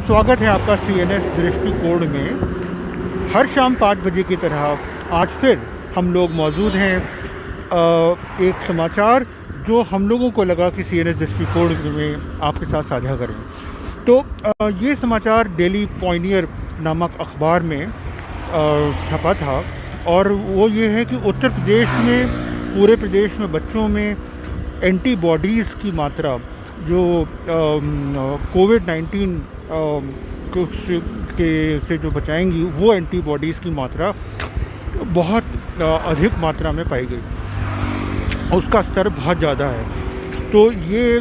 स्वागत है आपका CNS दृष्टिकोण में। हर शाम 5 बजे की तरह आज फिर हम लोग मौजूद हैं एक समाचार जो हम लोगों को लगा कि CNS दृष्टिकोण में आपके साथ साझा करें। तो ये समाचार डेली पॉइनियर नामक अखबार में छपा था और वो ये है कि उत्तर प्रदेश में, पूरे प्रदेश में बच्चों में एंटीबॉडीज़ की मात्रा जो कोविड-19 से जो बचाएंगी, वो एंटीबॉडीज़ की मात्रा बहुत अधिक मात्रा में पाई गई। उसका स्तर बहुत ज़्यादा है। तो ये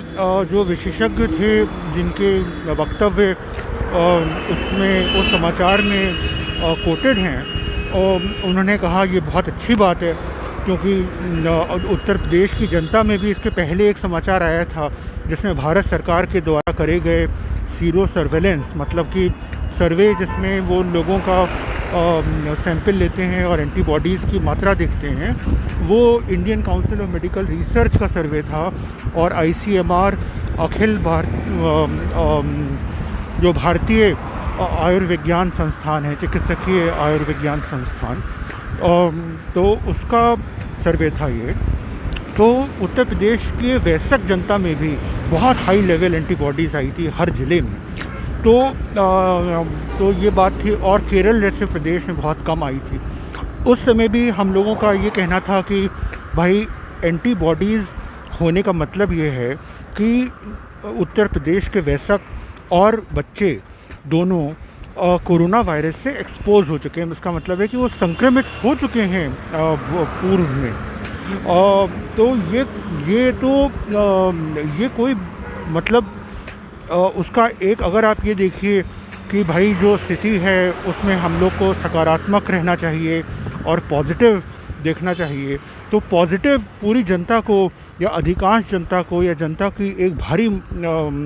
जो विशेषज्ञ थे जिनके वक्तव्य उसमें उस समाचार में कोटेड हैं, उन्होंने कहा ये बहुत अच्छी बात है क्योंकि उत्तर प्रदेश की जनता में भी इसके पहले एक समाचार आया था जिसमें भारत सरकार के द्वारा करे गए सीरो सर्वेलेंस, मतलब कि सर्वे जिसमें वो लोगों का सैंपल लेते हैं और एंटीबॉडीज़ की मात्रा देखते हैं, वो Indian council of medical research का सर्वे था और ICMR अखिल जो भारतीय आयुर्विज्ञान संस्थान है, चिकित्सकीय आयुर्विज्ञान संस्थान, तो उसका सर्वे था ये। तो उत्तर प्रदेश के वयस्क जनता में भी बहुत हाई लेवल एंटीबॉडीज़ आई थी हर ज़िले में। तो ये बात थी। और केरल जैसे प्रदेश में बहुत कम आई थी। उस समय भी हम लोगों का ये कहना था कि भाई एंटीबॉडीज़ होने का मतलब ये है कि उत्तर प्रदेश के वयस्क और बच्चे दोनों कोरोना वायरस से एक्सपोज हो चुके हैं। इसका मतलब है कि वो संक्रमित हो चुके हैं पूर्व में। तो ये कोई मतलब उसका एक, अगर आप ये देखिए कि भाई जो स्थिति है उसमें हम लोग को सकारात्मक रहना चाहिए और पॉजिटिव देखना चाहिए। तो पॉजिटिव पूरी जनता को या अधिकांश जनता को या जनता की एक भारी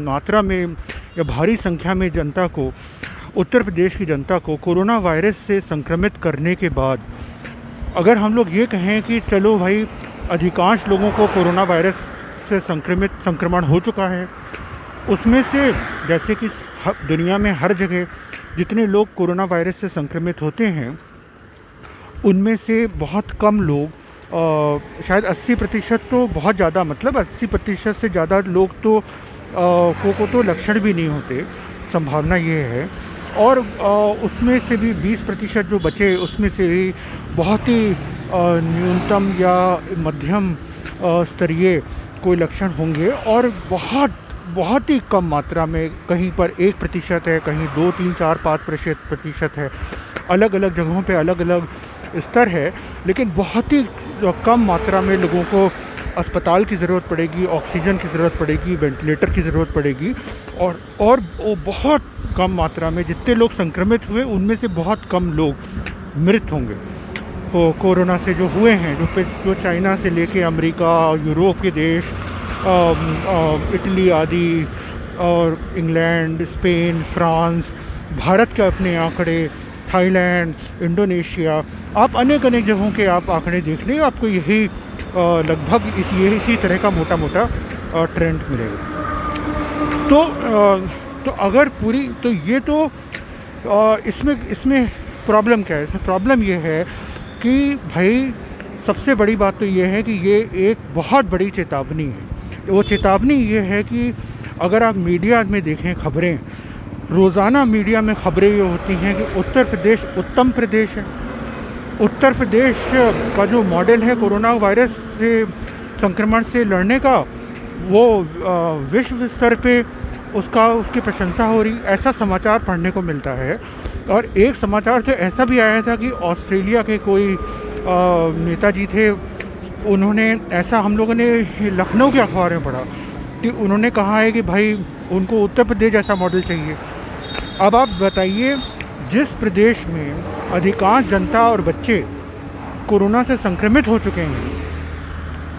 मात्रा में या भारी संख्या में जनता को, उत्तर प्रदेश की जनता को कोरोना वायरस से संक्रमित करने के बाद अगर हम लोग ये कहें कि चलो भाई अधिकांश लोगों को कोरोना वायरस से संक्रमण हो चुका है, उसमें से जैसे कि दुनिया में हर जगह जितने लोग कोरोना वायरस से संक्रमित होते हैं उनमें से बहुत कम लोग, शायद 80% तो बहुत ज़्यादा, मतलब 80% से ज़्यादा लोग तो को तो लक्षण भी नहीं होते, संभावना ये है। और उसमें से भी 20% जो बचे उसमें से भी बहुत ही न्यूनतम या मध्यम स्तरीय कोई लक्षण होंगे और बहुत ही कम मात्रा में, कहीं पर 1% है, कहीं 2, 3, 4, 5% है। अलग अलग जगहों पे अलग अलग स्तर है, लेकिन बहुत ही कम मात्रा में लोगों को अस्पताल की ज़रूरत पड़ेगी, ऑक्सीजन की ज़रूरत पड़ेगी, वेंटिलेटर की ज़रूरत पड़ेगी। और वो बहुत कम मात्रा में जितने लोग संक्रमित हुए उनमें से बहुत कम लोग मृत होंगे कोरोना से जो हुए हैं, जो चाइना से लेके अमेरिका, यूरोप के देश, इटली आदि और इंग्लैंड, स्पेन, फ्रांस, भारत के अपने आंकड़े, थाईलैंड, इंडोनेशिया, आप अनेक जगहों के आप आंकड़े देख लें, आपको यही लगभग इसी तरह का मोटा ट्रेंड मिलेगा। तो अगर पूरी, तो ये तो इसमें प्रॉब्लम क्या है? इसमें प्रॉब्लम ये है कि भाई सबसे बड़ी बात तो ये है कि ये एक बहुत बड़ी चेतावनी है। वो चेतावनी ये है कि अगर आप मीडिया में देखें खबरें, रोज़ाना मीडिया में खबरें ये होती हैं कि उत्तर प्रदेश उत्तम प्रदेश है। उत्तर प्रदेश का जो मॉडल है कोरोना वायरस से संक्रमण से लड़ने का, वो विश्व स्तर पे उसकी प्रशंसा हो रही, ऐसा समाचार पढ़ने को मिलता है। और एक समाचार तो ऐसा भी आया था कि ऑस्ट्रेलिया के कोई नेताजी थे, उन्होंने ऐसा, हम लोगों ने लखनऊ के अखबार में पढ़ा कि उन्होंने कहा है कि भाई उनको उत्तर प्रदेश जैसा मॉडल चाहिए। अब आप बताइए, जिस प्रदेश में अधिकांश जनता और बच्चे कोरोना से संक्रमित हो चुके हैं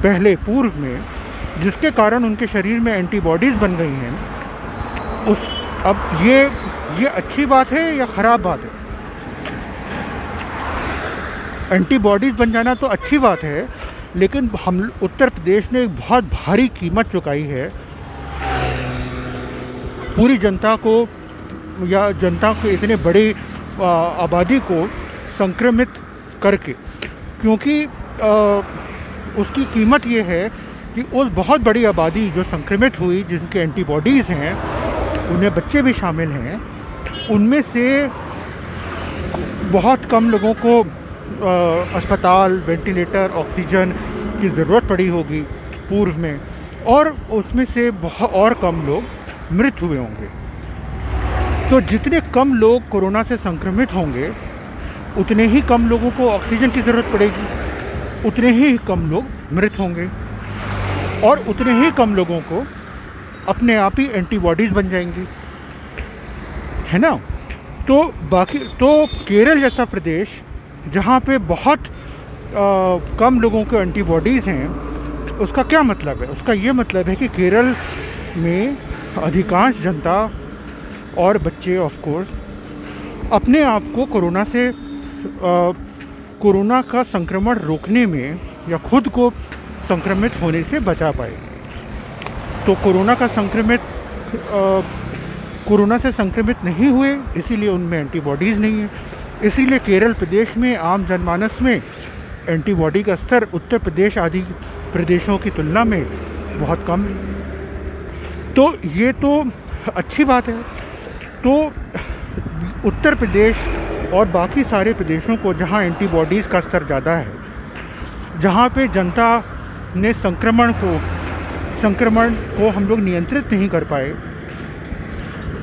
पहले पूर्व में, जिसके कारण उनके शरीर में एंटीबॉडीज़ बन गई हैं, अब ये अच्छी बात है या ख़राब बात है? एंटीबॉडीज़ बन जाना तो अच्छी बात है, लेकिन हम उत्तर प्रदेश ने एक बहुत भारी कीमत चुकाई है पूरी जनता को या जनता के इतने बड़े आबादी को संक्रमित करके, क्योंकि उसकी कीमत ये है कि उस बहुत बड़ी आबादी जो संक्रमित हुई, जिनके एंटीबॉडीज़ हैं, उनमें बच्चे भी शामिल हैं, उनमें से बहुत कम लोगों को अस्पताल, वेंटिलेटर, ऑक्सीजन की ज़रूरत पड़ी होगी पूर्व में, और उसमें से बहुत और कम लोग मृत हुए होंगे। तो जितने कम लोग कोरोना से संक्रमित होंगे, उतने ही कम लोगों को ऑक्सीजन की ज़रूरत पड़ेगी, उतने ही कम लोग मृत होंगे, और उतने ही कम लोगों को अपने आप ही एंटीबॉडीज़ बन जाएंगी, है ना। तो केरल जैसा प्रदेश जहाँ पे बहुत कम लोगों के एंटीबॉडीज़ हैं, उसका क्या मतलब है? उसका ये मतलब है कि केरल में अधिकांश जनता और बच्चे ऑफ कोर्स अपने आप को कोरोना का संक्रमण रोकने में या खुद को संक्रमित होने से बचा पाए। तो कोरोना से संक्रमित नहीं हुए, इसीलिए उनमें एंटीबॉडीज़ नहीं है। इसीलिए केरल प्रदेश में आम जनमानस में एंटीबॉडी का स्तर उत्तर प्रदेश आदि प्रदेशों की तुलना में बहुत कम है। तो ये तो अच्छी बात है। तो उत्तर प्रदेश और बाकी सारे प्रदेशों को जहाँ एंटीबॉडीज़ का स्तर ज़्यादा है, जहाँ पे जनता ने संक्रमण को हम लोग नियंत्रित नहीं कर पाए,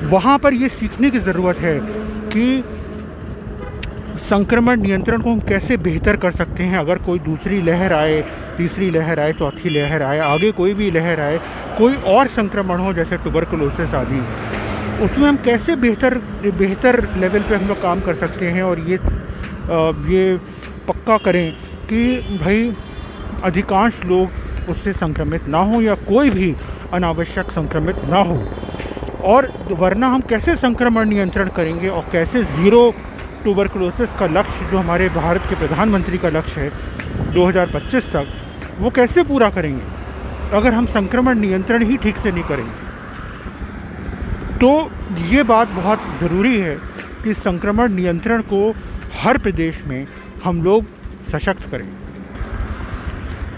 वहाँ पर ये सीखने की ज़रूरत है कि संक्रमण नियंत्रण को हम कैसे बेहतर कर सकते हैं। अगर कोई दूसरी लहर आए, तीसरी लहर आए, चौथी लहर आए, आगे कोई भी लहर आए, कोई और संक्रमण हो जैसे ट्यूबरकुलोसिस आदि, उसमें हम कैसे बेहतर लेवल पे हम लोग काम कर सकते हैं, और ये पक्का करें कि भाई अधिकांश लोग उससे संक्रमित ना हो या कोई भी अनावश्यक संक्रमित ना हो। और वरना हम कैसे संक्रमण नियंत्रण करेंगे और कैसे ज़ीरो ट्यूबरकुलोसिस का लक्ष्य, जो हमारे भारत के प्रधानमंत्री का लक्ष्य है 2025 तक, वो कैसे पूरा करेंगे अगर हम संक्रमण नियंत्रण ही ठीक से नहीं करेंगे। तो ये बात बहुत ज़रूरी है कि संक्रमण नियंत्रण को हर प्रदेश में हम लोग सशक्त करें।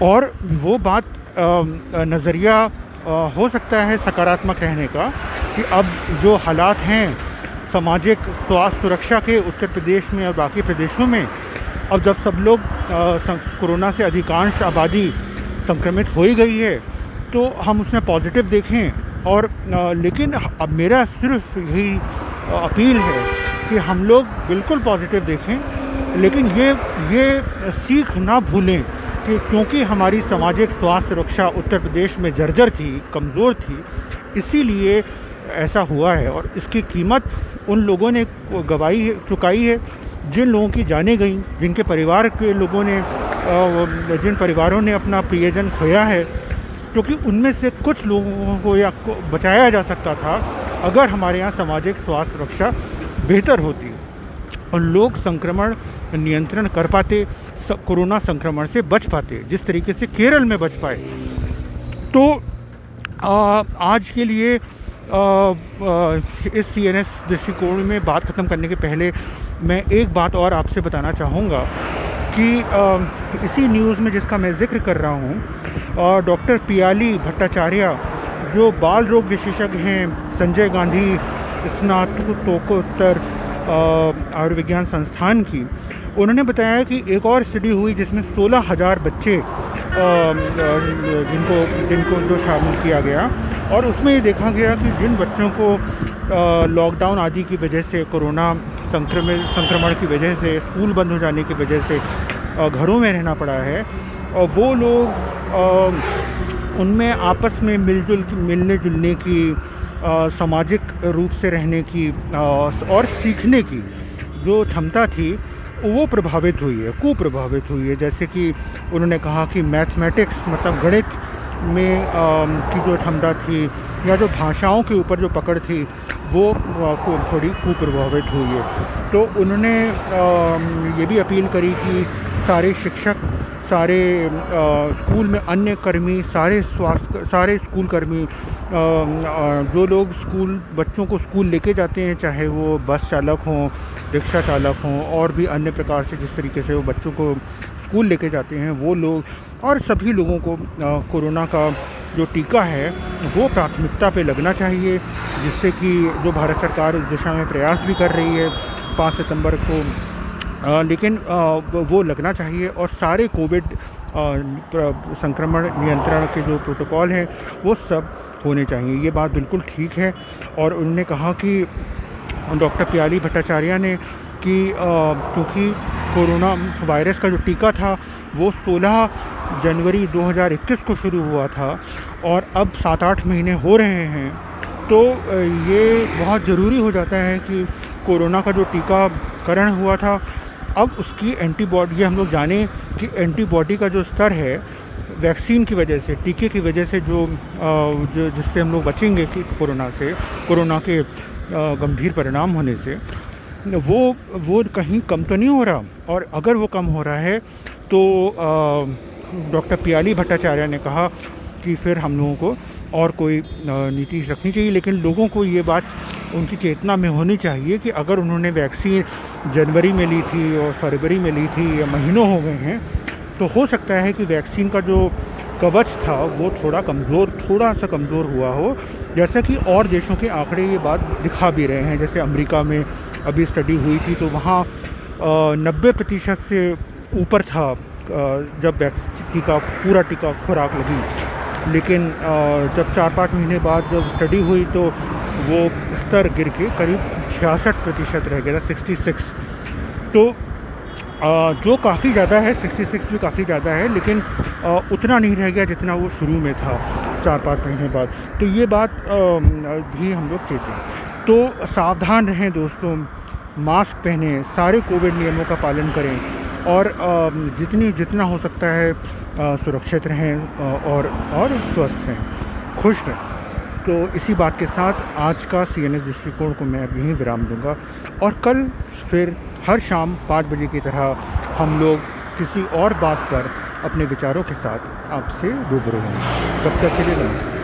और वो बात नज़रिया हो सकता है सकारात्मक रहने का कि अब जो हालात हैं सामाजिक स्वास्थ्य सुरक्षा के उत्तर प्रदेश में और बाकी प्रदेशों में, अब जब सब लोग कोरोना से अधिकांश आबादी संक्रमित हो ही गई है, तो हम उसमें पॉजिटिव देखें। और लेकिन अब मेरा सिर्फ यही अपील है कि हम लोग बिल्कुल पॉजिटिव देखें, लेकिन ये सीख ना भूलें कि क्योंकि हमारी सामाजिक स्वास्थ्य सुरक्षा उत्तर प्रदेश में जर्जर थी, कमज़ोर थी, इसीलिए ऐसा हुआ है। और इसकी कीमत उन लोगों ने चुकाई है जिन लोगों की जानें गई, जिनके परिवार के लोगों ने जिन परिवारों ने अपना प्रियजन खोया है, क्योंकि उनमें से कुछ लोगों को बचाया जा सकता था अगर हमारे यहाँ सामाजिक स्वास्थ्य सुरक्षा बेहतर होती और लोग संक्रमण नियंत्रण कर पाते, कोरोना संक्रमण से बच पाते, जिस तरीके से केरल में बच पाए। तो आज के लिए इस CNS दृष्टिकोण में बात ख़त्म करने के पहले मैं एक बात और आपसे बताना चाहूँगा कि इसी न्यूज़ में जिसका मैं जिक्र कर रहा हूँ, डॉक्टर पियाली भट्टाचार्य जो बाल रोग विशेषज्ञ हैं संजय गांधी स्नातकोत्तर आयुर्विज्ञान संस्थान की, उन्होंने बताया कि एक और स्टडी हुई जिसमें 16,000 बच्चे जिनको जो शामिल किया गया, और उसमें ये देखा गया कि जिन बच्चों को लॉकडाउन आदि की वजह से, कोरोना संक्रमण की वजह से, स्कूल बंद हो जाने की वजह से घरों में रहना पड़ा है, और वो लोग उनमें आपस में मिलने जुलने की, सामाजिक रूप से रहने की और सीखने की जो क्षमता थी वो कुप्रभावित हुई है। जैसे कि उन्होंने कहा कि मैथमेटिक्स मतलब गणित में की जो क्षमता थी या जो भाषाओं के ऊपर जो पकड़ थी वो थोड़ी कुप्रभावित हुई है। तो उन्होंने ये भी अपील करी कि सारे शिक्षक सारे स्कूल में अन्य कर्मी, सारे स्कूल कर्मी, जो लोग स्कूल बच्चों को स्कूल लेके जाते हैं, चाहे वो बस चालक हों, रिक्शा चालक हों, और भी अन्य प्रकार से जिस तरीके से वो बच्चों को स्कूल लेके जाते हैं, वो लोग और सभी लोगों को कोरोना का जो टीका है वो प्राथमिकता पे लगना चाहिए, जिससे कि जो भारत सरकार इस दिशा में प्रयास भी कर रही है 5 सितंबर को, लेकिन वो लगना चाहिए। और सारे कोविड संक्रमण नियंत्रण के जो प्रोटोकॉल हैं वो सब होने चाहिए, ये बात बिल्कुल ठीक है। और उन्होंने कहा कि डॉक्टर प्याली भट्टाचार्य ने कि क्योंकि कोरोना वायरस का जो टीका था वो 16 जनवरी 2021 को शुरू हुआ था और अब 7-8 महीने हो रहे हैं, तो ये बहुत ज़रूरी हो जाता है कि कोरोना का जो टीकाकरण हुआ था, अब उसकी एंटीबॉडी, हम लोग जानें कि एंटीबॉडी का जो स्तर है वैक्सीन की वजह से, टीके की वजह से जो जिससे हम लोग बचेंगे कि कोरोना के गंभीर परिणाम होने से, वो कहीं कम तो नहीं हो रहा। और अगर वो कम हो रहा है तो डॉक्टर प्याली भट्टाचार्य ने कहा कि फिर हम लोगों को और कोई नीति रखनी चाहिए। लेकिन लोगों को ये बात उनकी चेतना में होनी चाहिए कि अगर उन्होंने वैक्सीन जनवरी में ली थी और फरवरी में ली थी या महीनों हो गए हैं, तो हो सकता है कि वैक्सीन का जो कवच था वो थोड़ा सा कमज़ोर हुआ हो, जैसा कि और देशों के आंकड़े ये बात दिखा भी रहे हैं। जैसे अमेरिका में अभी स्टडी हुई थी तो वहाँ 90% से ऊपर था जब पूरा टीका खुराक लगी, लेकिन जब 4-5 महीने बाद जब स्टडी हुई तो वो स्तर गिर के करीब 66% रह गया था, 66। तो जो काफ़ी ज़्यादा है, 66 भी काफ़ी ज़्यादा है, लेकिन उतना नहीं रह गया जितना वो शुरू में था 4-5 महीने बाद। तो ये बात भी हम लोग चेतें। तो सावधान रहें दोस्तों, मास्क पहनें, सारे कोविड नियमों का पालन करें और जितना हो सकता है सुरक्षित रहें और स्वस्थ रहें, खुश रहें। तो इसी बात के साथ आज का CNS दृष्टिकोण को मैं यहीं विराम दूंगा और कल फिर हर शाम 5 बजे की तरह हम लोग किसी और बात पर अपने विचारों के साथ आपसे रूबरू होंगे। तब तक के लिए नमस्ते।